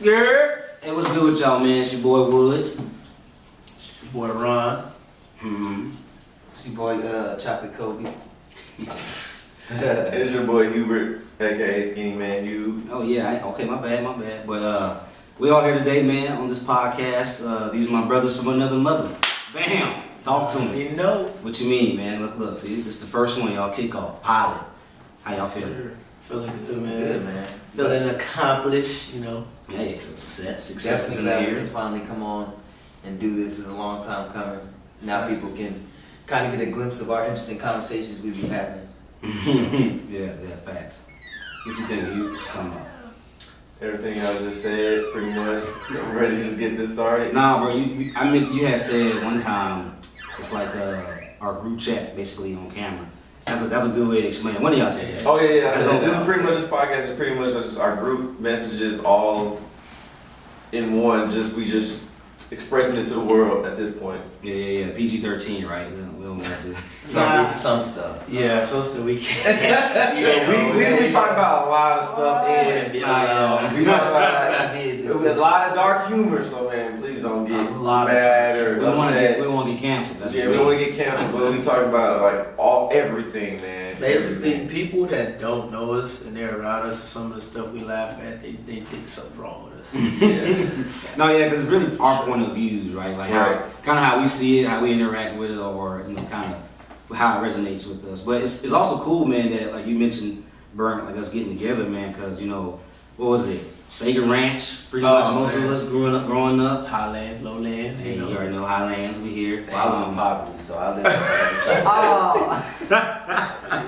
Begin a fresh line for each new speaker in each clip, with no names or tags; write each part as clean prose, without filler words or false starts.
Yeah. Hey, what's good with y'all, man? It's your boy Woods.
It's your boy Ron.
It's your boy Chocolate Kobe.
It's your boy Hubert, aka Skinny Man Hugh.
Oh yeah, okay, my bad. But we all here today, man, on this podcast. These are my brothers from Anotha Motha. Bam! Talk to me.
You know.
What you mean, man? Look. See, this is the first one y'all kick off. Pilot. How y'all feeling?
Feeling good, man.
Good, man.
Feeling accomplished, you know.
Hey, so success is in the
Definitely glad we
air.
can finally come on and do this. It's a long time coming. Now people can kind of get a glimpse of our interesting conversations we've been having.
yeah, facts. What you think, Hugh? What you talking about?
Everything I just said, pretty much. I'm ready to just get this started.
Nah, bro. You had said one time it's like our group chat basically on camera. That's a good way to explain it. When did y'all say that?
Oh yeah.
That's
This
dope.
is pretty much this podcast is pretty much just our group messages all in one. We just expressing it to the world at this point.
Yeah. PG-13, right? We don't have to.
Some stuff.
Yeah, so still we can.
We talk about a lot of stuff and
We talk about business.
it was a lot of dark humor. So man, please don't get
A lot of-
mad or
We don't
upset.
want to get canceled. That's
Yeah, we don't want to get canceled, but we talk about like everything, man.
Basically,
Everything.
people that don't know us and they're around us and some of the stuff we laugh at, they think something's wrong with us.
Yeah.
No, yeah, because it's really our point of views, right? Like
Right.
kind of how we see it, how we interact with it, or kind of how it resonates with us. But it's also cool, man, that like you mentioned, Burnt, like us getting together, man, because what was it? Sega Ranch, pretty much most of us growing up.
Highlands, lowlands,
Hey,
you know.
you already know Highlands, we here.
Well, I was in poverty, so I lived on the other side.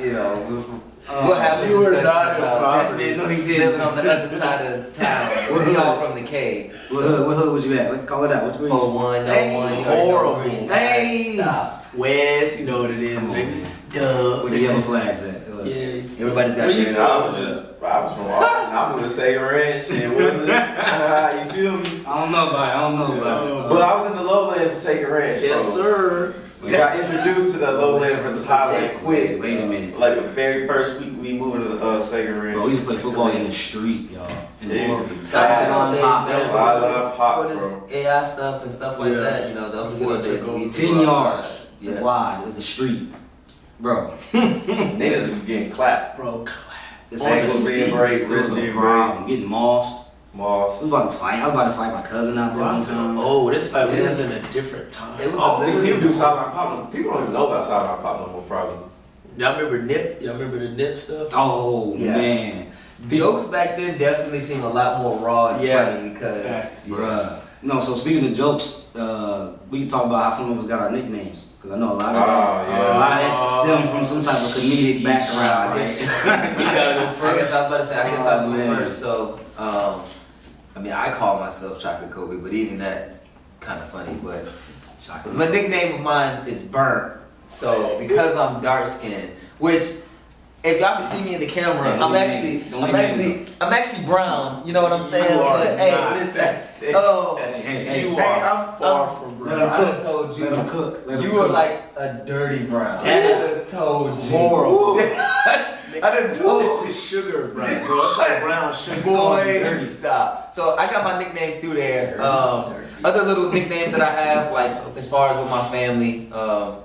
You know, we'll have a
You were
discussion
not in
about
poverty.
Man, no, he
living
didn't.
on the other side of town. We're all from the cave.
What hood was you at? Call it out. What
Oh, one, no
Hey,
one.
horrible.
Hey, stop.
West, you know what it is,
Come on,
baby.
man.
Duh.
Where the yellow flags at?
Yeah.
Everybody's got
Where you
their
I was from Austin. I'm gonna say Ranch and Woodland. You feel me?
I don't know about it.
But I was in the lowlands to Shaker Ranch.
Yes,
so
sir.
We got introduced to the lowland versus highland quick.
Wait a minute.
Like the very first week we moved to Shaker Ranch.
Bro, we used to play football in the street, y'all. In the
Yeah,
world.
used to be
Soccer on
days,
pop.
man.
I love pops,
For this
bro.
AI stuff and stuff like
Yeah.
that, you know, those
Before
were
it
the days
took
we
over.
used to
10
go
yards
outside. Yeah.
wide is the street. Bro,
Niggas was getting clapped.
Bro, clap.
it's
On the
Ankles being
seat.
break,
it was
wrists
a
being break,
problem. Getting mossed.
moss.
I was about to fight my cousin out there
Bro, I
one
feel
time.
old. It's like we
Yeah.
was in a different time.
It was
I don't think
literally
people do Southern Pop. People don't even know about Southern Pop no more, probably.
Y'all remember Nip? Y'all remember the Nip stuff?
Oh,
Yeah.
man.
jokes back then definitely seem a lot more raw and
Yeah.
funny because
Facts.
Bruh. No, so speaking of jokes, we can talk about how some of us got our nicknames. Because I know a lot of
yeah.
a lot of that stem from some type of comedic background.
I
Right?
guess- You gotta go
I guess
first.
I was about to say, I guess
Oh,
I'll go
man.
first. So, I mean, I call myself Chocolate Kobe, but even that's kind of funny. But
Chocolate.
my nickname of mine is Burnt. So, because I'm dark skinned, which if y'all can see me in the camera,
Yeah,
I'm
don't leave me.
actually brown. You know what I'm saying?
You are
But hey,
not.
listen. Oh,
Hey,
You
hey,
are
I'm-
far from
let
brown.
him
I
cook.
done told you.
Let him cook. Let him
You
cook.
were like a dirty brown.
That is
I done told you.
horrible.
I done told
This is sugar, bro. It's like brown sugar.
Boy, stop. So I got my nickname through there. Other little nicknames that I have, like as far as with my family,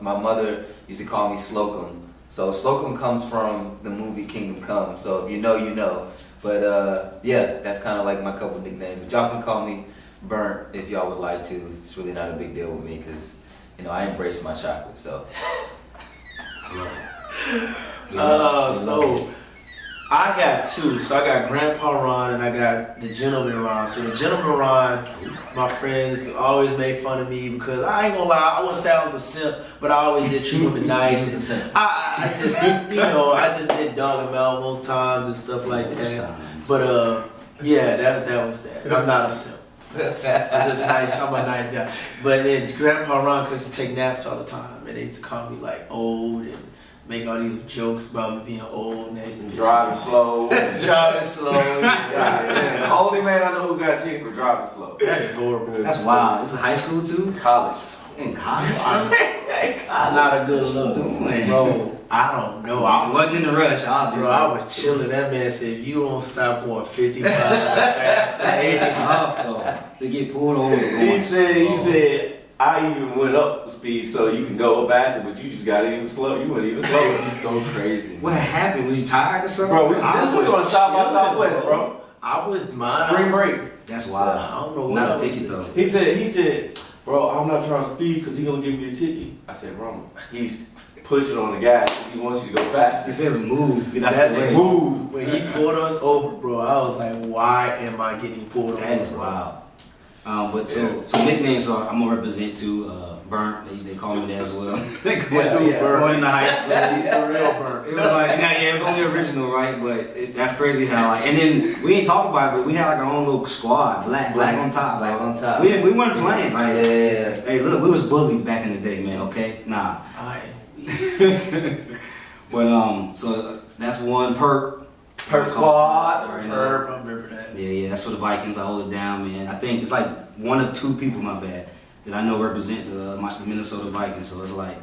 my mother used to call me Slocum. So Slocum comes from the movie Kingdom Come. So if you know, you know. But yeah, that's kind of like my couple nicknames. But y'all can call me Burnt if y'all would like to. It's really not a big deal with me because I embrace my chocolate. So
So I got two. So I got Grandpa Ron and I got the Gentleman Ron. So the Gentleman Ron, my friends always made fun of me because I ain't gonna lie, I wouldn't say I was a simp, but I always did treat women nice.
He was a simp.
I just, I just did dog him out most times and stuff like that. But yeah, that was that. I'm not a simp. I'm just nice. I'm a nice guy. But then Grandpa Ron used to take naps all the time, and they used to call me like old and make all these jokes about me being old and they used to piss me
Driving
off.
slow.
Driving slow.
Yeah. The only man I know who got cheated for driving slow.
That is horrible.
That's wild. This is high school too?
College.
In college?
It's not a good look,
doing?
bro. I don't know.
I wasn't in the rush, obviously.
Bro, I was chilling. That man said, if you don't stop going 55 fast,
It's tough though to get pulled over.
He said, I even went up speed so you can go faster, but you just got even slow. You went even slower.
He's so crazy.
What happened? Was you tired or something?
Bro, we on South by Southwest, bro.
I was mine.
Spring break.
That's wild.
I don't know what
Not
I
a
was
ticket
doing.
though.
He said, bro, I'm not trying to speed because he gonna give me a ticket. I said, wrong. He's pushing on the gas. He wants you to go faster.
He says move. Get out
That
the way.
nigga move. When he pulled us over, bro, I was like, why am I getting pulled over?
That is wild. But so nicknames are I'm gonna represent too. Burnt. They call me that as well. They call me Burnt in the high school.
He's the real Burnt.
It was like it was only original, right? But that's crazy how like. And then we ain't talk about it, but we had like our own little squad, black on top,
Black on top.
We weren't playing. Like,
Yeah.
Hey, look, we was bullied back in the day, man. Okay, nah. But so that's one perk.
Perk squad.
Right,
Herb, I remember that.
Yeah, that's for the Vikings. I hold it down, man. I think it's like one or two people, my bad, that I know represent the Minnesota Vikings. So it's like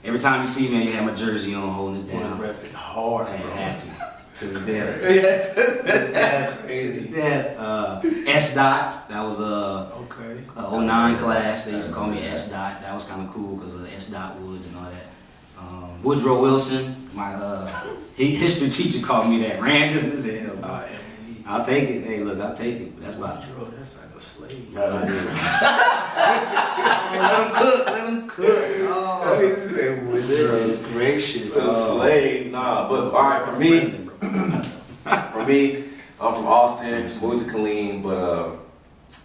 every time you see me, you have my jersey on, holding it down.
Repping hard,
I
bro.
had to the death.
That's crazy.
S dot. That was
Okay.
09 class. They used to call me S dot. That was kind of cool because of the S dot Woods and all that. Woodrow Wilson, my history teacher called me that. Random as hell. I'll take it. Hey, look, I'll take it. But that's about it.
Woodrow, that's like a slave.
Let him cook. Oh,
Woodrow, great shit.
Slave, nah. But all right, for me, I'm from Austin. Moved to Killeen, but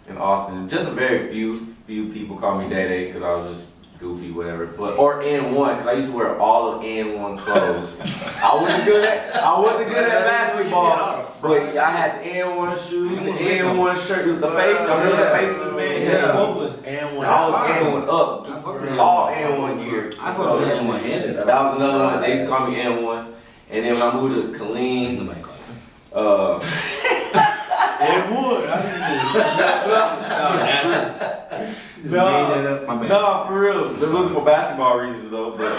in Austin, just a very few people call me Day because I was just goofy, whatever. But or N1 because I used to wear all of N1 clothes. I wasn't good at basketball, but I had the N1 shoes, the N1 shirt with the face. I remember the face of this man.
Yeah, what was N1?
I was N1 up, all N1 gear.
I thought they had one headed.
That was another one. They used to call me N1. And then when I moved to Killeen,
Nobody called you.
N1. I
Just made that up. My bad.
No, for real. This wasn't for basketball reasons though. But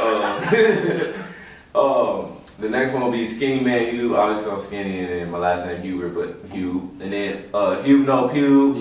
the next one will be Skinny Man Hugh. I was so skinny, and then my last name Hubert, but Hugh. And then Hugh No Pew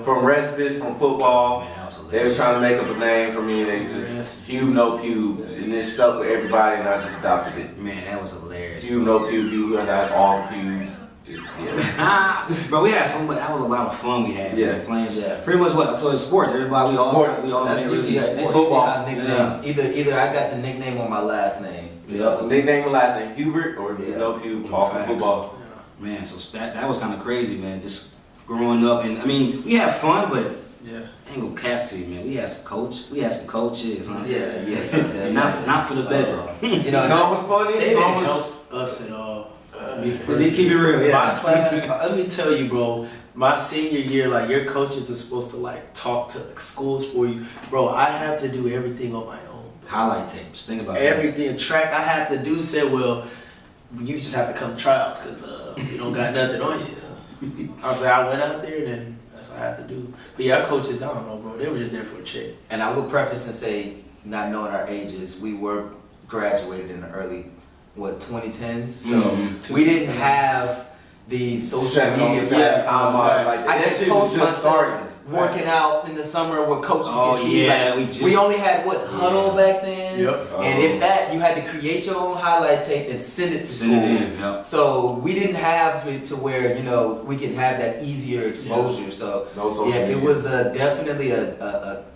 from Respite from football.
Man, that was
They was
hilarious.
trying to make up a name for me, and they just Hugh No Pew, and it stuck with everybody, and I just adopted it.
Man, that was hilarious.
Hugh No Pew, Hugh got all pews. Yeah.
Bro, we had so much. That was a lot of fun we had.
Yeah.
Man, playing.
Yeah.
Pretty much what? So it's sports. Everybody, we all
That's
made
usually
sports.
Football.
how nicknames. Either I got the nickname or my last name.
So nickname and last name Hubert or No Pew, all from
Facts.
football.
Man, so that was kind of crazy, man. Just growing up, and I mean, we had fun, but
Yeah.
I ain't gonna cap to you, man. We had some coaches, huh?
Yeah.
Not for the better.
You know,
Some was funny,
They
some
didn't
was.
help us at all.
They keep it real, yeah.
My class, let me tell you, bro. My senior year, like your coaches are supposed to like talk to schools for you, bro. I had to do everything on my own.
Highlight tapes. Think about
Everything track I had to do said, well, you just have to come to trials because you don't got nothing on you. I was like, I went out there, then that's what I had to do. But yeah, our coaches, I don't know, bro. They were just there for a check.
and I will preface and say, not knowing our ages, we were graduated in the early 2010s, so we didn't have these social media platforms. I
that
can
shit was
post
just
myself
starting.
working out in the summer where coaches
Oh,
can see.
yeah,
like,
we
we
just-
only had Huddle back then,
Yep.
and if that, you had to create your own highlight tape and send it to
Send it
school.
in, yeah.
So we didn't have it to where we could have that easier exposure. So
No social
yeah,
media.
it was definitely a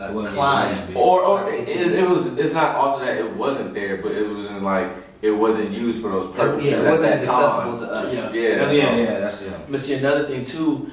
It wasn't
climb.
that big.
Or it's not also that it wasn't there, but it wasn't like it wasn't used for those purposes.
Yeah, it
at
wasn't
that
as
time.
accessible to us.
Yeah.
Yeah,
That's
But see, another thing too,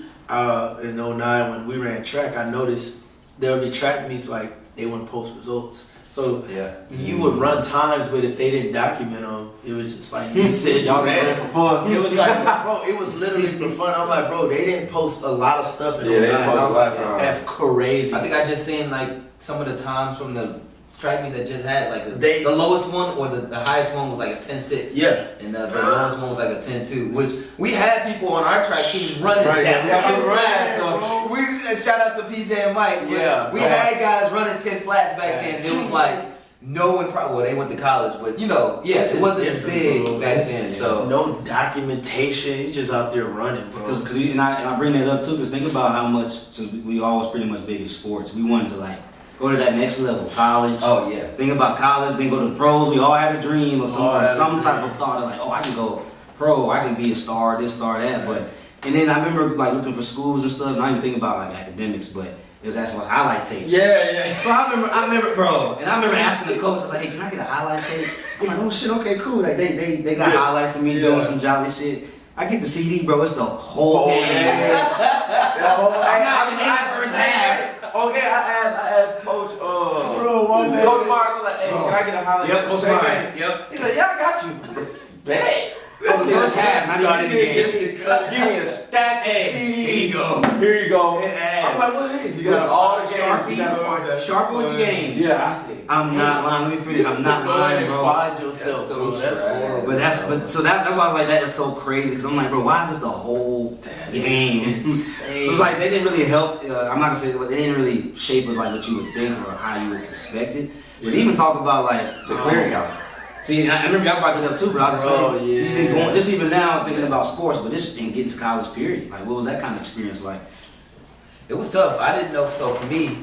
in 09 when we ran track, I noticed there would be track meets like they wouldn't post results. So
Yeah.
you would run times, but if they didn't document them, it was just like you said you
Y'all
ran
ran
it.
it for fun.
It was like, bro, it was literally for fun. I'm like, bro, they didn't post a lot of stuff in
Yeah, they
09.
didn't
I
post
was
a lot
like,
of time.
that's crazy.
I think I just seen like some of the times from the track meet that just had like
They-
the lowest one or the highest one was like a 10.6.
Yeah.
And the lowest one was like a 10.2, which we had people on our track team running.
Right,
that
yeah,
10
right,
flats.
so-
We shout out to PJ and Mike.
Yeah,
we
facts.
had guys running 10 flats back then. It was like no one probably, well, they went to college, but you know, yeah,
It's
it
just
wasn't as
different,
big
bro.
back
It's-
then. So
no documentation. You just out there running, bro.
Because and I bring that up too, because think about how much, since we always pretty much big in sports, we wanted to like go to that next level, college.
oh yeah,
Think about college, then go to the pros. We all had a dream of
All had a
some
dream.
type of thought of like, oh, I can go pro, I can be a star, this, star, that. But and then I remember like looking for schools and stuff, not even thinking about like academics, but it was asking for highlight tapes.
Yeah.
So I remember, bro, and I remember asking the coach, I was like, hey, can I get a highlight tape? I'm like, oh shit, okay, cool. Like they got highlights of me doing some jolly shit. I get the CD, bro. It's the whole game. I'm not even in the first half.
Okay, I asked Coach,
Bro, my man.
Coach Mars, I was like, hey,
Bro.
can I get a highlight?
Yep, Coach Mars. Yep.
He's like, yeah, I got you. Bet.
Oh, the first half, not even in the game.
Give me a stack of CDs.
Here you go.
Here you go.
Ass.
I'm like, what it is? You
got
got all the
Sharpie,
games. You gotta find that.
Sharpie with the game.
Yeah, I see.
I'm not lying. Let me finish. I'm not
Go ahead
lying,
and
bro.
find yourself,
That's so
bro. That's
trash.
horrible.
But so that's why I was like, that is so crazy. Because I'm like, bro, why is this the whole game?
insane.
So it's like they didn't really help. I'm not gonna say, but they didn't really shape us like what you would think or how you would suspect it. But even talk about like
The clearinghouse.
See, I remember y'all brought that up too, but I was just
Oh,
saying,
yeah.
just been going, just even now thinking about sports, but this and getting to college period. Like, what was that kind of experience like?
it was tough. I didn't know. So for me,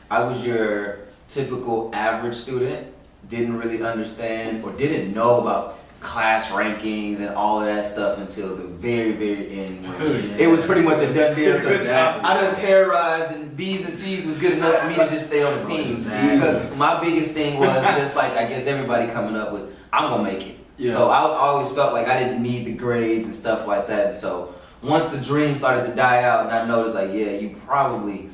I was your typical average student. Didn't really understand or didn't know about class rankings and all of that stuff until the very, very end. When it was pretty much a done deal because
Exactly.
I done terrorized and B's and C's was good enough for me to just stay on the team.
Exactly.
Because my biggest thing was just like I guess everybody coming up with, I'm gonna make it.
Yeah.
So I always felt like I didn't need the grades and stuff like that. And so once the dream started to die out and I noticed like, yeah, you probably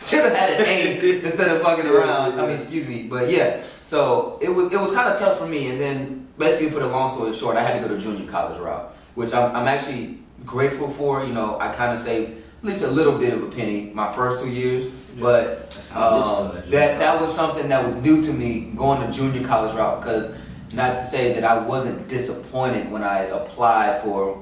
should have had an A instead of fucking around. I mean, excuse me, but yeah. So it was kind of tough for me. And then basically, put a long story short, I had to go to junior college route, which I'm actually grateful for. You know, I kind of saved at least a little bit of a penny my first 2 years, but
That's how it is, though,
that was something that was new to me going to junior college route. Because not to say that I wasn't disappointed when I applied for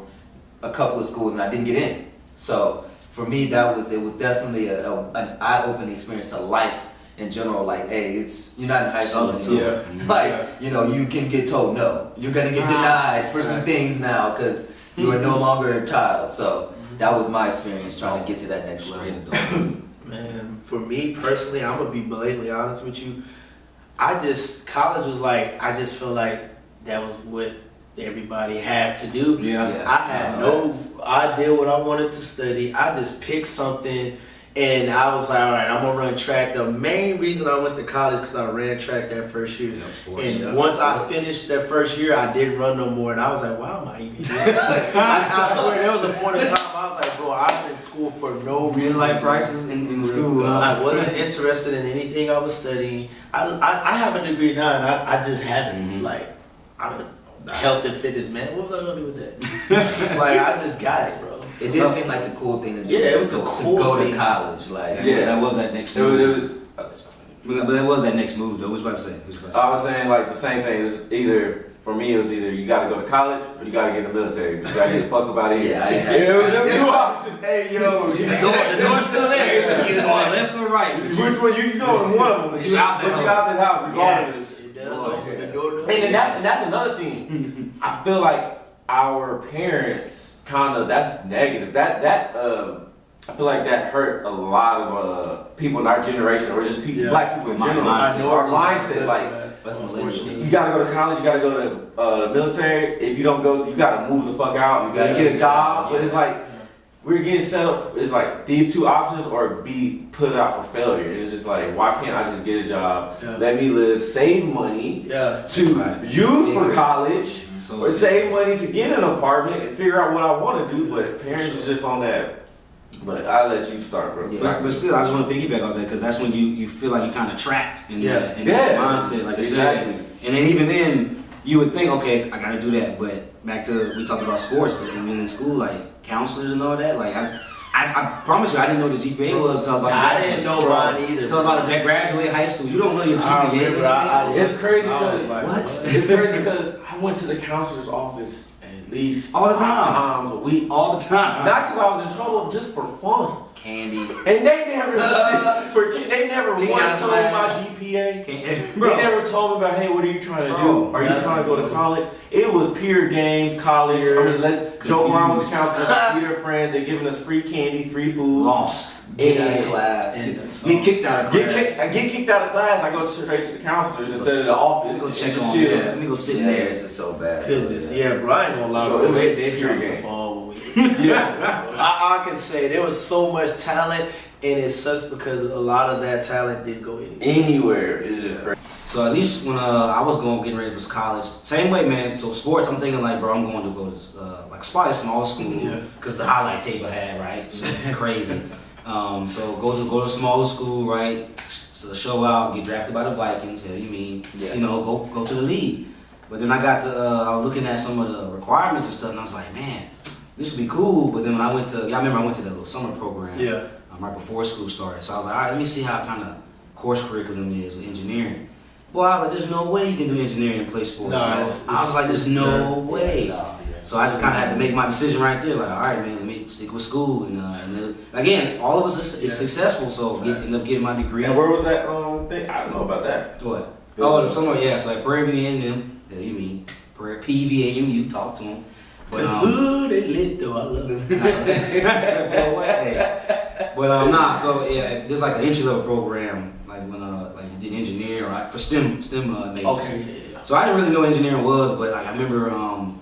a couple of schools and I didn't get in. So for me, it was definitely an eye-opening experience to life in general. Like, hey, you're not in high school
Something,
anymore.
yeah.
Like, you know, you can get told no. You're gonna get denied for some things now because you are no longer a child. So that was my experience trying to get to that next level.
Man, for me personally, I'm gonna be blatantly honest with you. College was like, I just feel like that was what everybody had to do.
Yeah.
I had no idea what I wanted to study. I just picked something and I was like, all right, I'm gonna run track. The main reason I went to college because I ran track that first year.
Yeah, sports,
And
yeah.
once I finished that first year, I didn't run no more. And I was like, why am I even doing that? I swear, there was a point in time I was like, bro, I'm in school for no reason.
Real-life crisis in school.
I wasn't interested in anything I was studying. I have a degree now, and I just haven't.
Mhm.
Like, I'm a health and fitness man. What was I gonna do with that? Like, I just got it, bro.
It did seem like the cool thing to do.
Yeah, it was
to
the
go-
cool
to go
thing.
to college. Like,
Yeah, that was that next
It
move.
was
But that was that next move, though. What was you about to say? What was you about to say?
I was saying like the same thing. It's either for me, it was either you got to go to college or you got to get in the military. You got to get the fuck up out of here.
Yeah, I had-
it was them two options.
hey yo,
The door's still there. You're going left or right.
Which one you go in one of them?
But you out there.
But you out this house regardless.
Yes, it does open the door to
And that's another thing. I feel like our parents kind of that's negative. I feel like that hurt a lot of people in our generation, or just people,
Yeah.
black people in general.
Mindset.
Our mindset, like
That's
unfortunately.
you gotta go to college, you gotta go to the military. If you don't go, you gotta move the fuck out. You gotta get a job. But it's like we're getting set up. It's like these two options, or be put out for failure. It's just like, why can't I just get a job,
Yeah.
let me live, save money
Yeah.
to use for college,
So-
or save money to get an apartment and figure out what I want to do. But parents is just on that. But I'll let you start, bro.
Yeah.
But still, I just want to piggyback on that because that's when you feel like you're kind of trapped in that
Yeah.
mindset, like you
Exactly.
said. And then even then, you would think, okay, I got to do that. But back to we talked about sports, but even in school, like counselors and all that, like I promise you, I didn't know the GPA was until about
I didn't know mine either.
Until about to graduate high school, you don't know your
I
GPA.
remember, I
It's crazy
I was
because
like,
what?
it's crazy because I went to the counselor's office at least
All the
5
time.
times a week.
All the time.
Not because I was in trouble, just for fun.
candy.
And they never, they never
Big
once
ass
told my
ass.
GPA
Can't,
They never told me about, hey, what are you trying to do? Are you trying to go to college? It was pure games, college. I mean, let's joke around with the counselors, be their friends. They're giving us free candy, free food.
lost.
Get out of class.
Get kicked out of class.
I get kicked out of class. I go straight to the counselors instead of the office.
Go check
Just
on
chill.
that. Let me go sit in
Yeah,
there.
this is so bad.
Goodness, yeah, bro. I ain't gonna lie,
So
bro.
it was
They
pure
dropped the
games.
ball when we.
Yeah.
I can say there was so much talent, and it sucks because a lot of that talent didn't go anywhere.
Anywhere is just crazy.
So at least when I was getting ready for college, same way, man. So sports, I'm thinking like, bro, I'm going to go to like probably a smaller school because the highlight tape I had, right? So crazy. So go to a smaller school, right? So show out, get drafted by the Vikings. Hell, you mean, you know, go to the league. But then I got to, I was looking at some of the requirements and stuff, and I was like, man, this would be cool. But then when I went to, I remember I went to that little summer program.
Yeah.
Right before school started. So I was like, all right, let me see how kind of course curriculum is with engineering. Boy, I was like, there's no way you can do engineering and play sports.
No,
I was like, there's no way. So I just kind of had to make my decision right there. Like, all right, man, let me stick with school. And then, again, all of us is successful, so end up getting my degree.
And where was that thing? I don't know about that.
What? Oh, somewhere, yeah. So like Prairie View A&M. Yeah, you mean Prairie PVAMU? Talk to them. But
Ooh, they lit though. I love them.
But nah. So yeah, there's like an entry level program, like when like you did engineering or like for STEM majors.
Okay. Yeah.
So I didn't really know what engineering was, but like I remember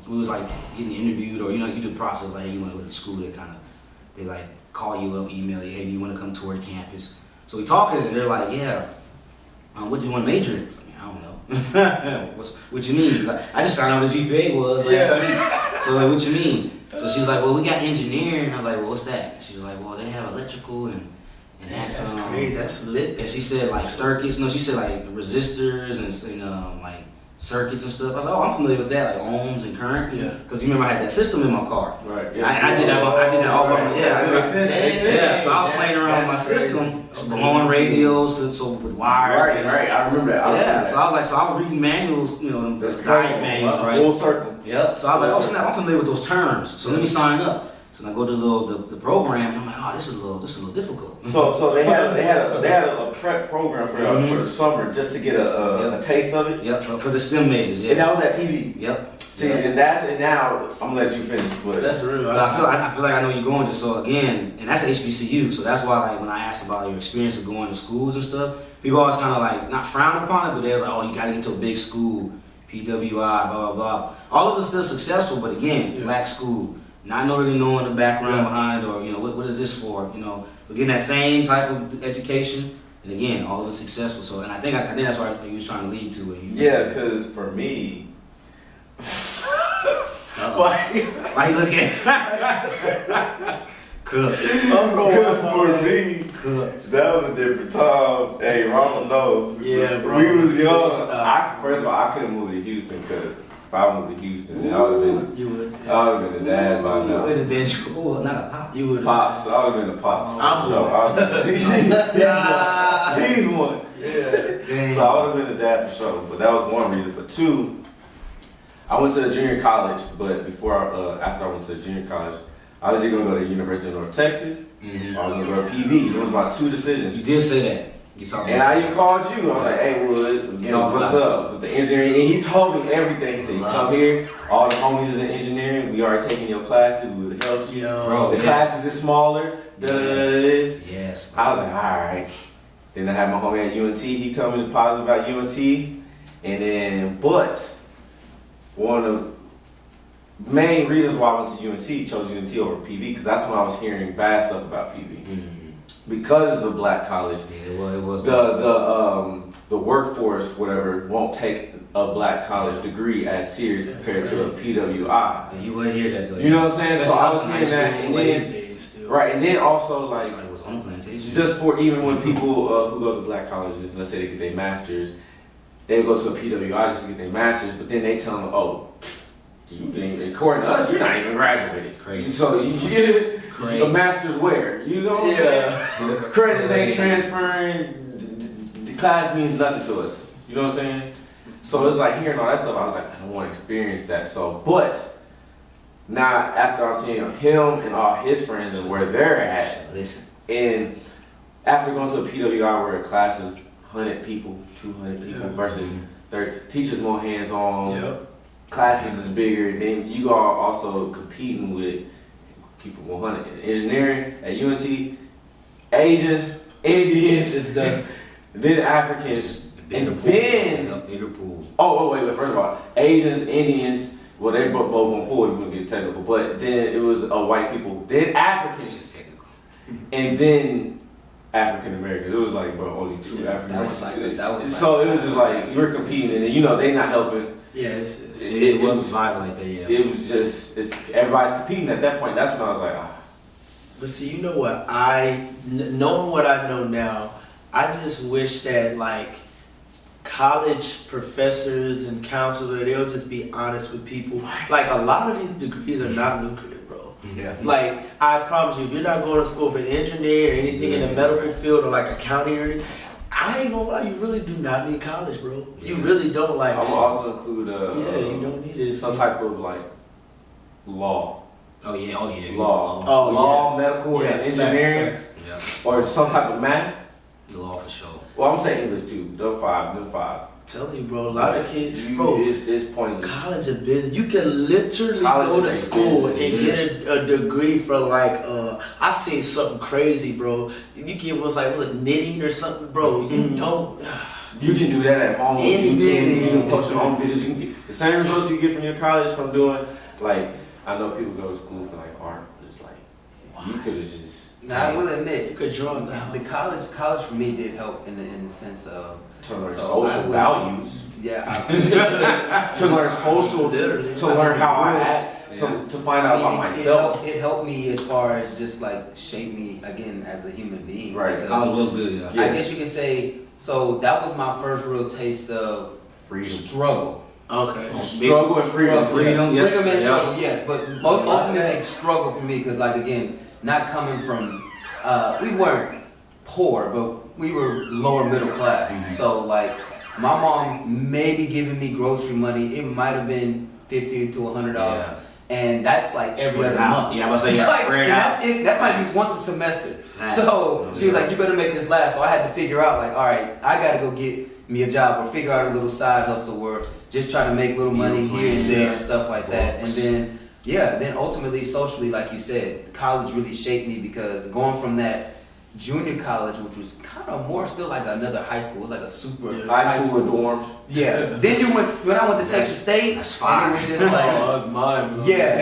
we was like getting interviewed, or you do the process like you want to go to school. They like call you up, email you, hey, do you want to come tour the campus? So we talking, and they're like, yeah, what do you want to major in? I don't know. What you mean? I just found out what the GPA was last week. So like, what you mean? So she's like, well, we got engineering. I was like, well, what's that? She was like, well, they have electrical and
That's crazy. That's lit.
and she said like circuits. No, she said like resistors and like circuits and stuff. I was like, oh, I'm familiar with that, like ohms and current.
Yeah.
Because you remember I had that system in my car.
Right.
And I did that. I did that all by myself. Yeah.
Makes sense.
Yeah. So I was playing around with my system, blowing radios with wires.
Right. I remember that.
So I was reading manuals, them
That's
diet manuals, right?
Full circle.
Yep. So I was like, oh snap, I'm familiar with those terms. So let me sign up. So I go to the program, and I'm like, oh, this is a little difficult.
So they had a prep program for the summer just to get a taste of it.
Yep. For the STEM majors. Yeah.
And that was at PV.
Yep.
See, and now I'm gonna let you finish. But
That's real.
But I feel like I know you're going to. So again, and that's HBCU. So that's why like when I asked about your experience of going to schools and stuff, people always kind of like not frown upon it, but they was like, oh, you got to get to a big school, PWI, blah blah blah. All of us still successful, but again, black school. Not really knowing the background behind it, or what is this for? We're getting that same type of education, and again, all of us successful. So, and I think that's what you was trying to lead to.
because for me,
why you looking at? Cook.
because for me,
Cook.
that was a different time. Hey, Ronald, no.
Yeah, bro.
We was young.
Freestyle.
First of all, I couldn't move to Houston because if I moved to Houston, I would have been.
You would.
I would have been a dad by
It
now.
would have been not a pop.
You would.
Pop, so I would have been a pop.
I'm
He's one.
Yeah.
Dang.
So I would have been a dad for sure. But that was one reason. But two, I went to the junior college. But after I went to the junior college, I was either going to go to the University of North Texas or I was going to go to PV. Those were my two decisions.
You did say that. You saw
And I even called you. I was like, hey, Woods, what's up with the engineering? And he told me everything. He said, you come here, all the homies is in engineering. We already taking your classes. We would help you.
Yo.
The classes is smaller.
Yes.
I was like, all right. Then I had my homie at UNT. He told me the positive about UNT. And then, but one of the main reasons why I went to UNT, chose UNT over PV, because that's when I was hearing bad stuff about PV.
Mm-hmm.
Because it's a black college,
Yeah, it was.
the workforce, whatever, won't take a black college degree as serious compared to a PWI.
You would hear that though.
You know what I'm saying? So I was
Especially
hearing that,
Slave
and then,
days still.
right, and then also like,
it was on plantation.
just for even when people who go to black colleges, let's say they get their masters, they go to a PWI just to get their masters, but then they tell them, oh, you didn't even, according to us, you're not even graduated.
Crazy.
So you get a master's where? You know what I'm saying? Credits ain't transferring, the class means nothing to us. You know what I'm saying? So it's like hearing all that stuff, I was like, I don't want to experience that. So, but now after I'm seeing him and all his friends and where they're at,
Listen.
and after going to a PWI where a class is 100 people, 200 people
Yeah.
versus 30. Teachers more hands-on.
Yep.
Classes is bigger. Then you are also competing with people 100. Engineering at UNT, Asians, Indians,
It's the
then Africans,
Bigger
and
pool.
then
Yep, bigger pool.
wait. First of all, Asians, Indians. Well, they both on pool if we get technical. But then it was white people, then
This
Africans,
is technical.
and then African Americans. It was like, bro, only two Africans.
that was
So it was just like you were competing, and you know they not helping.
yeah.
It wasn't vital like that, yeah.
It was just everybody's competing at that point. That's when I was like,
But see, you know what? Knowing what I know now, I just wish that like college professors and counselors, they'll just be honest with people. Like a lot of these degrees are not lucrative, bro.
Yeah.
Like I promise you, if you're not going to school for engineering or anything in the medical field or like accounting or anything, I ain't gonna lie, you really do not need college, bro. You really don't. Like,
I will also include
yeah, you don't need it.
some type of like law,
Oh yeah,
law,
Oh,
law, medical,
Yeah,
and engineering,
facts.
Yeah,
or some type of math.
the law for sure.
Well, I'm saying English too. Them five.
Telling you, bro, a lot of kids,
You-
bro.
it's pointless.
College of business. You can literally
College
go to
is
school and
business,
get a degree for like I seen something crazy, bro. You get was it knitting or something, bro? You don't.
You can do that at home.
Anything.
You can post your own videos. You can get the same results you get from your college from doing like I know people go to school for like art. It's like you could have just
Now I will admit,
You could draw the
the
house.
college for me did help in the sense of
to learn
So
social
I was-
values.
yeah.
To learn social,
Literally.
to learn how I
Yeah.
act, to find out about myself.
It helped me as far as just like shape me again as a human being.
Right.
Because
College was good, yeah.
I guess you can say so. That was my first real taste of
Freedom.
struggle.
Okay.
Struggle and freedom.
Freedom, yeah.
Freedom and
Yeah.
struggle, yes, but ultimately struggle for me because, like, again, not coming from, we weren't poor, but we were lower middle class.
Mhm.
So, like, my mom maybe giving me grocery money, it might have been $50 to $100, and that's like every
Spread
other
out.
month.
Yeah, I was saying,
It's like,
spread
and
out.
that's it. That might be once a semester.
Facts.
So she was like, "You better make this last." So I had to figure out, like, all right, I got to go get me a job or figure out a little side hustle or just try to make little money here and there and stuff like that. And then, then ultimately, socially, like you said, college really shaped me because going from that junior college, which was kind of more still like another high school, it was like a super
High school with dorms.
Yeah. Then you went when I went to Texas State,
That's
and
fire.
it was just like.
that's mine, bro.
Yeah,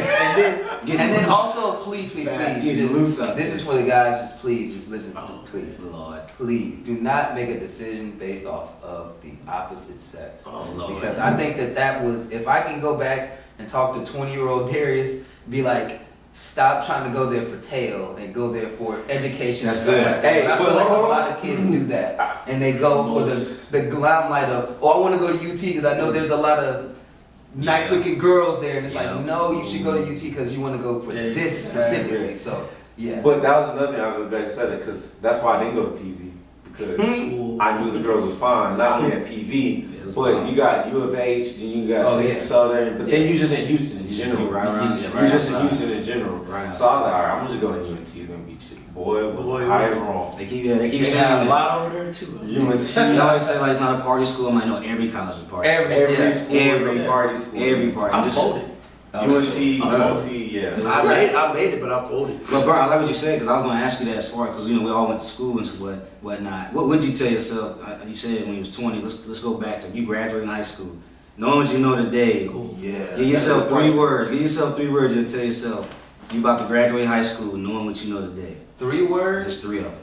Getting
and then
loose.
also, please,
Getting
just,
loose out
this
there.
is for the guys. Just please, just listen, please,
Lord.
please, do not make a decision based off of the opposite sex.
Oh, Lord.
Because I think that was, if I can go back and talk to 20-year-old Darius, be like, stop trying to go there for tail and go there for education.
That's
and stuff
good.
like that.
Hey,
I
but
feel like a
hold on.
lot of kids do that, and they go for the limelight of, oh, I want to go to UT because I know there's a lot of nice looking girls there, and it's
Yeah.
like, no, you should go to UT because you want to go for this specifically. So yeah,
But that was another thing I was glad you said that because that's why I didn't go to PV because
Ooh.
I knew the girls was fine. Not only at PV,
Yeah, it was
but
fine.
you got U of H, then you got
Oh,
Texas
yeah.
Southern, but then you just in Houston in general.
Right around, yeah,
You're
right
just in
outside.
Houston in general.
Right
So I was like, all right, I'm just going to UNT. It's gonna be chill. Boy,
Boy,
I
was-
am wrong.
They keep saying
They got a
that.
lot over there too.
UNT,
You always say like it's not a party school. I'm like, no, every college is a party.
every
Yeah.
school,
Every-
every party school,
Every party.
I
Just-
folded.
UNT,
I'm
UNT, yeah.
I made it, but I folded.
But bro, I like what you said because I was gonna ask you that as far because we all went to school and whatnot. What would you tell yourself? You said when you was 20. Let's go back to you graduating high school. Knowing what you know today,
yeah.
give yourself 3 words. Give yourself 3 words. You'll tell yourself you about to graduate high school, knowing what you know today.
3 words.
Just 3 of them.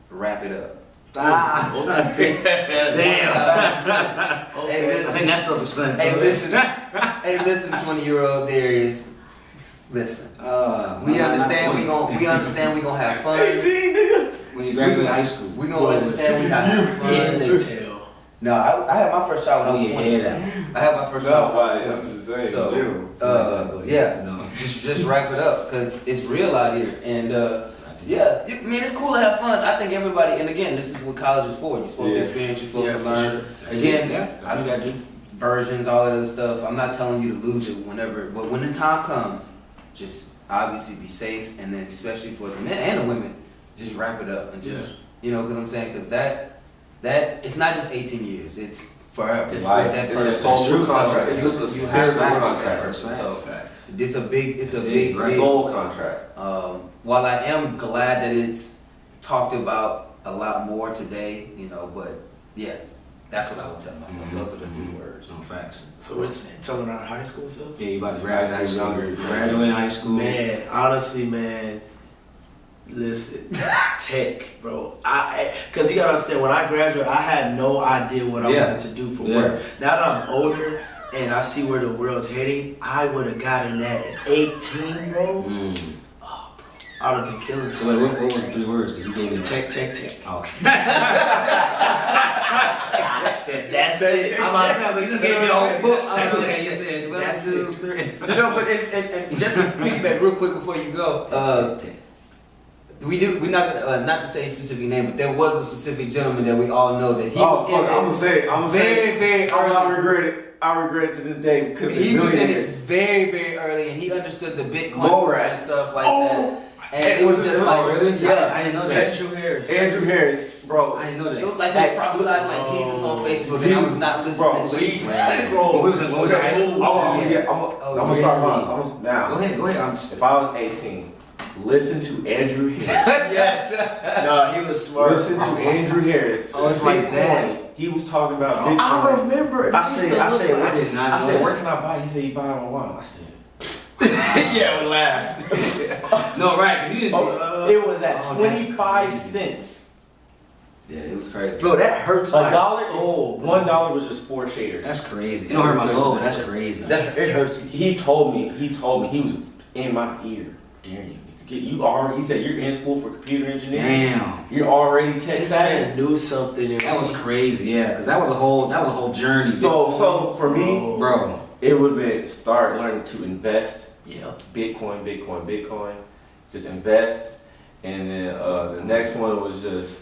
Wrap it up.
Ah,
Damn.
Hey,
I
listen.
think that's self-explanatory.
Hey, listen, 20-year-old Darius. Listen. We
not
understand
20.
we understand we gonna have fun.
18, nigga.
When you graduate high school.
We gonna understand we gonna have
In
fun.
the tail.
No, I had my first child when I
Oh,
was
your
20.
head out.
I had my first child when I was
I'm
20.
just saying,
So,
in general.
Yeah.
No.
Just wrap it up because it's real out here. And yeah, I mean, it's cool to have fun. I think everybody, and again, this is what college is for. You're supposed to
Yeah.
experience, you're supposed
Yeah,
to
for
learn.
sure.
Again,
Yeah, I think I do.
versions, all that other stuff. I'm not telling you to lose it whenever, but when the time comes, just obviously be safe, and then especially for the men and the women, just wrap it up and just, because I'm saying, because that that it's not just 18 years. It's forever.
It's
Right?
with
That
It's a
person.
social
So
contract. It's
you-
just a
you have to
spiritual
have that
contract.
person. So
Facts.
it's a big
That's it,
big
right.
Soul contract.
while I am glad that it's talked about a lot more today, but yeah, that's what I would tell myself. Those are the 3 words.
No facts.
So we're telling our high school stuff?
Yeah, you about to graduate high school.
Younger.
Graduate high school.
Man, honestly, man, listen, tech, bro. Cause you gotta understand, when I graduated, I had no idea what I wanted to do for work. Now that I'm older and I see where the world's heading, I would have gotten that at 18, bro. Oh, bro, I would have been killing it.
So wait, what was the 3 words? Because you gave me
Tech.
Oh, okay.
That's it.
I'm about to say, you just gave me a whole book.
Tech.
Okay, you said, well,
That's
2,
it.
3.
But and just to piggyback real quick before you go, we're not gonna not to say a specific name, but there was a specific gentleman that we all know that he
Oh,
was
fuck,
in
I'm gonna say it. I'm gonna say it.
very
I
early.
regret it. I regret it to this day.
He was in it very early, and he understood the Bitcoin
Morat.
and stuff like
Oh.
that. And it was just like,
Yeah, I didn't know that.
Andrew Harris.
Andrew Harris, bro.
I didn't know that.
it was like he was prophesying like Jesus on Facebook, and I was not listening.
Bro,
When we was in high school.
I'm gonna start mine. Now,
Go ahead.
if I was 18, listen to Andrew Harris.
Yes. No, he was smart.
Listen to Andrew Harris.
Oh, it's like
Bitcoin.
that.
He was talking about
Bro,
Bitcoin.
I remember.
I said,
I did not
I
know
said,
that.
where can I buy? He said, you buy it online. I said,
Yeah, we laughed.
No, right? 'Cause you didn't.
it was at
Oh, that's
25
crazy.
cents.
Yeah, it was crazy.
Bro, that hurts my
$1,
soul. bro.
$1 was just 4 shares.
That's crazy. It don't hurt my soul, but that's crazy.
It hurts me.
He told me he was in my ear. Darren, he said you're in school for computer engineering.
Damn.
You're already tech
This
savvy.
man knew something.
That was crazy, yeah, because that was a whole journey.
So for me,
bro,
it would have been start learning to invest.
Yeah.
Bitcoin. Just invest. And then the next one was just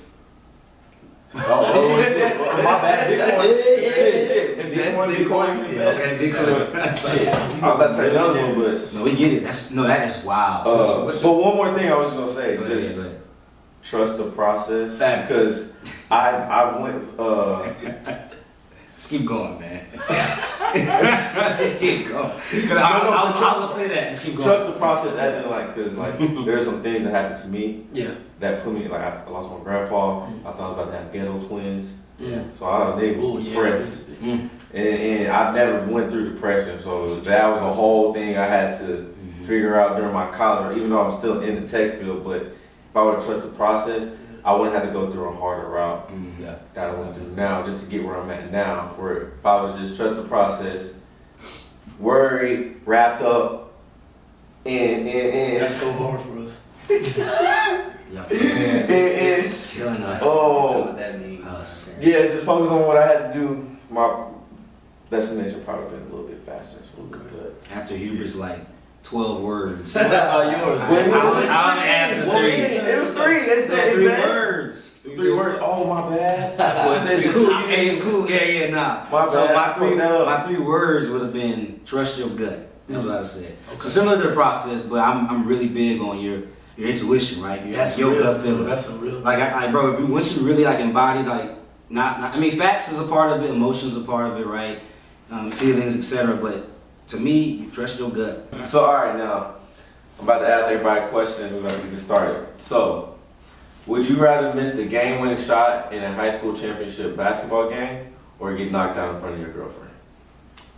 oh, my bad. Bitcoin. Shit. Bitcoin. Invest.
Okay, Bitcoin.
Shit. I'm about to say another one, but
no, we get it. That is wild.
but one more thing I was gonna say,
Go ahead,
just
go ahead.
trust the process.
Facts.
Because I went
Just keep going, man. Just keep going. I was gonna say that. Just keep going.
trust the process as in like, cause like there's some things that happened to me
Yeah.
that put me like I lost my grandpa. I thought I was about to have ghetto twins.
Yeah.
So they
Oh,
were
yeah.
depressed.
Mm.
And I never went through depression, so that was a whole thing I had to figure out during my college, or even though I'm still in the tech field. But if I would have trusted the process, I wouldn't have to go through a harder route that I went through now just to get where I'm at now. Where if I was just trust the process, worried, wrapped up, and
That's so hard for us.
Yeah. It's killing us.
Know what that means.
Us.
yeah, just focus on what I had to do. My destination probably been a little bit faster, so good.
After Huber's like 12 words.
What about yours?
I asked the 3.
It was 3. They said
3
invest.
words.
3 words. Oh my bad.
It's cool. It's cool. Yeah, nah.
My
So
bad.
my 3 words would have been trust your gut. That's what I said. So similar to the process, but I'm really big on your intuition, right?
That's
your
real,
gut feeling.
bro. That's a real.
Like bro, if once you really like embody like not I mean facts is a part of it, emotions are part of it, right? Feelings, etc. But to me, you trust your gut.
So all right, now I'm about to ask everybody questions. We're about to get this started. So, would you rather miss the game-winning shot in a high school championship basketball game, or get knocked out in front of your girlfriend?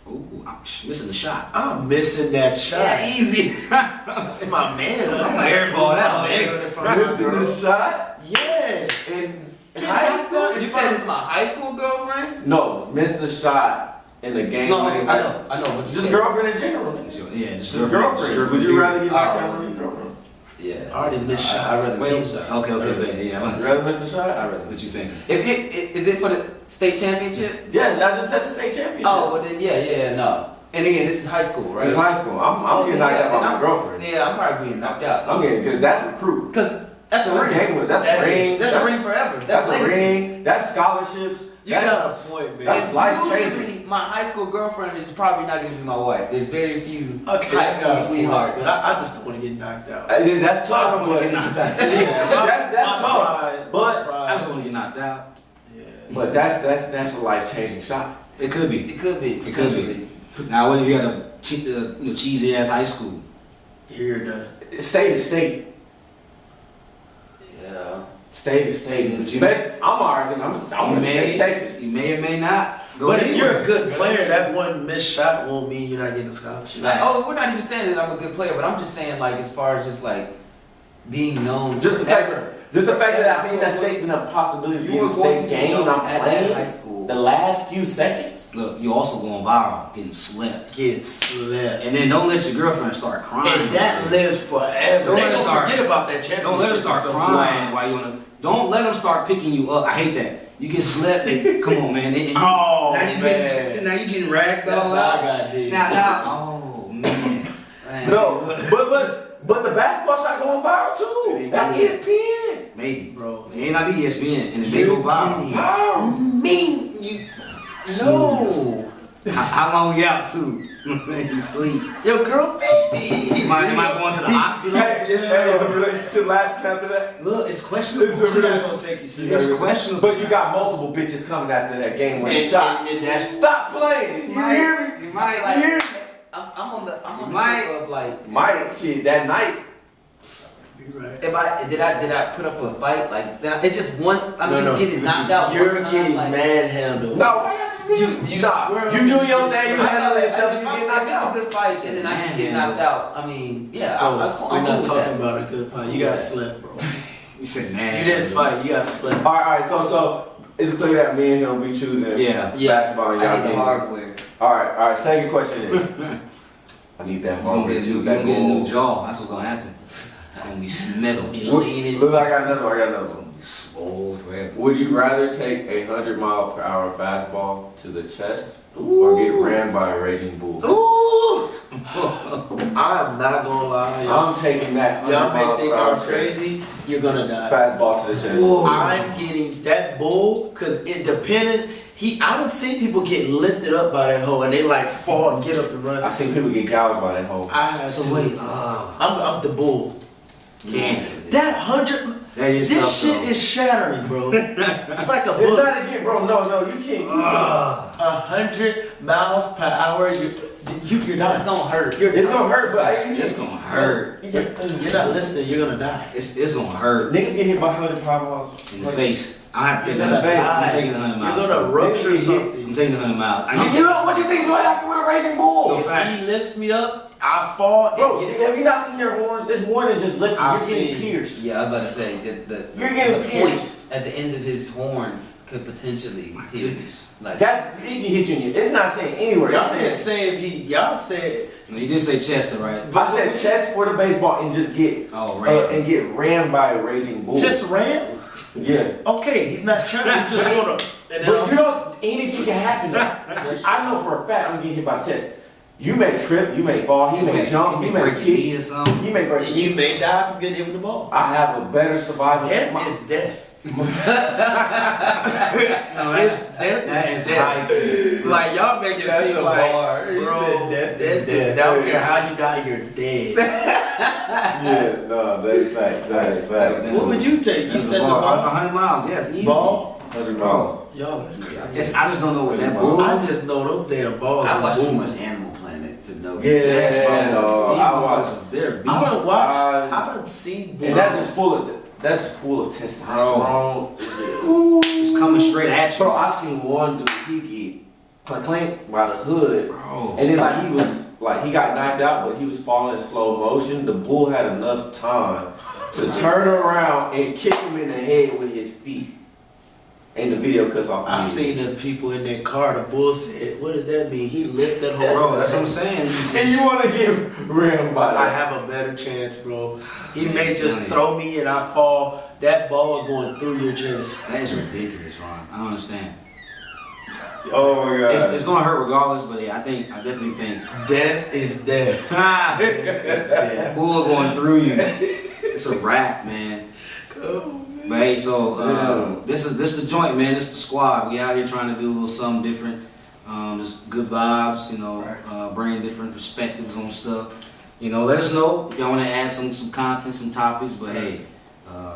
Ooh, I'm missing the shot.
I'm missing that shot.
Yeah, easy.
That's my man.
I'm gonna airball that, man.
Missing the shot
Yes.
in high school?
You said it's my high school girlfriend?
No, miss the shot in the game-winning.
No, I know. But you
Just
said-
girlfriend in general. Nigga.
Yeah, just
Just girlfriend. Would you rather get knocked out in front of your girlfriend?
Yeah.
I already missed
I
shots.
rather
Wait,
miss the shot.
okay, yeah.
You rather miss the shot?
I rather
What you think?
Is it for the state championship?
Yes, I just said the state championship.
Oh, well then, yeah, no. And again, this is high school, right?
It's high school. I'm getting knocked out by my girlfriend.
Yeah, I'm probably being knocked out.
I'm getting, because that's recruit.
Because that's a ring.
Game with, that's a ring.
That's a ring forever.
That's a
legacy.
ring. That's scholarships.
You
that's,
got a point, man.
That's life
Usually,
changing.
my high school girlfriend is probably not going to be my wife. There's very few
Okay,
high
that's
school
got a point,
sweethearts.
but I just don't want to get knocked out.
That's tough, but
knocked out.
that's tough.
Pride,
But
pride.
I just want to get knocked out.
Yeah.
But that's a life changing shot.
It could be.
It could be.
It could be. Now, what if you had a cheesy ass high school?
You're done.
State to state.
Yeah.
State to state. I'm already thinking, I'm gonna say Texas.
You may or may not.
But if you're a good player, that one missed shot won't mean you're not getting a scholarship.
Like, we're not even saying that I'm a good player, but I'm just saying like as far as just like being known.
Just the fact that I mean that statement of possibility
You were
of
going
state
to be
game
known
I'm
at
playing
that high school.
the last few seconds.
Look, you also going viral, getting slept.
Get slept.
And then don't let your girlfriend start crying.
And that lives forever.
Don't
They
let her
don't
start-
forget about that championship.
Don't let them start
or something.
crying while you on the. Don't let them start picking you up. I hate that. You get slept. Come on, man.
Oh,
now you
man.
now you getting ragged
That's
all
how
out.
I got did.
Now, oh man.
No, but the basketball shot going viral too. That's ESPN.
Maybe,
Bro.
It may not be ESPN, and it may go viral.
Viral.
Me, you. No.
How long we out to? Make you sleep.
Yo, girl, baby.
Am I going to the hospital?
Hey, is a relationship lasting after that?
Look, it's questionable.
It's a
She's not gonna take you serious.
It's questionable.
But you got multiple bitches coming after that game winning
And-
shot.
and that's-
Stop playing. You hear me?
You might
Like,
You hear me?
I'm on the
Might-
tip of like
Mike, shit, that night.
You're right.
if did I put up a fight like then it's just one I'm just getting knocked out.
You're
one time,
getting
like,
manhandled.
No, why not just
You
nah,
swear
you
on
do
me,
your
you
thing, you
swear.
handle yourself, you
If
get knocked
it's
out.
a good fight and then I just get knocked out. I mean, yeah,
Bro,
I'm
we're
cool
not
with
talking
that.
about a good fight. You got slept, bro.
You said, man.
You didn't fight. You got slept.
All right, so it's clear that me and him we choosing
Yeah.
basketball. And
I
y'all
get the
getting-
hardware.
All right. Second question is, I need that
You gonna
hardware.
get you gonna get a new jaw. That's what's gonna happen. It's gonna be metal.
Look, I got another one.
It's gonna be swole forever.
Would you rather take a 100-mile-per-hour fastball to the chest or get ran by a raging bull?
Ooh. I'm not gonna lie.
I'm taking that 100
Y'all may
miles
think
per hour
I'm crazy. You're gonna die.
fastball to the chest.
I'm getting that bull because it depended. I haven't seen people get lifted up by that hole and they like fall and get up and run.
I seen people get gouged by that hole.
I have
So
to.
wait,
I'm the bull.
can't.
That 100.
That is
This
tough,
shit
though.
is shattering, bro. It's like a
It's
book.
not again, bro. No, you can't.
100 miles per hour. You're
It's
dying.
gonna hurt.
It's gonna hurt, but
It's gonna hurt.
You're not listening. You're gonna die.
It's gonna hurt
Niggas get hit by 100 miles
in the face. I have to take
You're
the
gonna
100.
die.
I'm taking the 100 miles.
You're gonna
too.
rupture
Niggas get hit.
I'm
something.
taking the 100 miles. I need
You know what you think is gonna happen with a raging bull?
No
If
facts.
he lifts me up, I fall
Bro,
and get it.
have you not seen their horns? It's more than just lifting.
I
You're getting
see.
pierced.
Yeah, I was about to say
You're getting
the point
pierced.
at the end of his horn could potentially
My
pierce.
goodness.
Like
That he can hit you in your. It's not saying anywhere.
Y'all
It's
didn't
saying.
say if y'all said
No, you did say Chester, right?
I said chest for the baseball and just get
Oh, right.
and get ran by a raging bull.
just ran.
yeah.
Okay, he's not trying to just wanna. And
But you
then
don't. Anything can happen. Though. I know for a fact I'm getting hit by the chest. You may trip. You may fall. He may jump. He may
break your
kick.
knee or something.
You may break.
you may die from getting hit with the ball.
I have a better survival.
Death is death.
No,
It's death
that
is
is
death.
high.
Like y'all make it
That's
seem
a
like,
bar. He
bro,
said death is
I
death.
don't care how you die, you're dead.
Yeah, no, that's facts. That's facts.
What would you take? You
That's
said
a
the
ball.
ball.
100 miles. Yes, easy.
Ball?
100 miles.
Y'all are crazy.
I just don't know what that bull.
I just know them damn balls.
I watch too
Boom.
much Animal Planet to know.
Yeah, no,
These
I watch.
motherfuckers, they're beasts.
I done watched.
I-
I done seen.
And that's just full of. That's just full of testosterone.
It's coming straight at you.
Bro, I seen one dude. He get clanked by the hood.
Bro.
And then like he was like he got knocked out, but he was falling in slow motion. The bull had enough time to turn around and kick him in the head with his feet. And the video cuts off.
I seen the people in that car. The bull said, "What does that mean?" He lifted that whole.
Bro, that's what I'm saying.
And you want to get rammed by
I
that?
have a better chance, bro. He
Man,
may just
Johnny.
throw me and I fall. That ball is going through your chest.
That is ridiculous, Ron. I don't understand.
Oh my god.
It's gonna hurt regardless, but yeah, I definitely think
Death is death.
that bull going through you. It's a wrap, man. But hey, so this the joint, man. This the squad. We out here trying to do a little something different. Just good vibes, you know, bring different perspectives on stuff. You know, let us know if y'all want to add some content, some topics. But hey,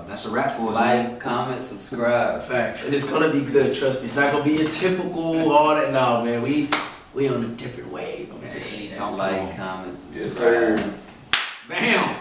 That's a wrap for us, man.
Like, comment, subscribe.
Facts. And it's gonna be good, trust me. It's not gonna be a typical all that. No, man, we on a different wave. I'm just saying that.
Like, comment, subscribe.
Yes, sir.
Bam!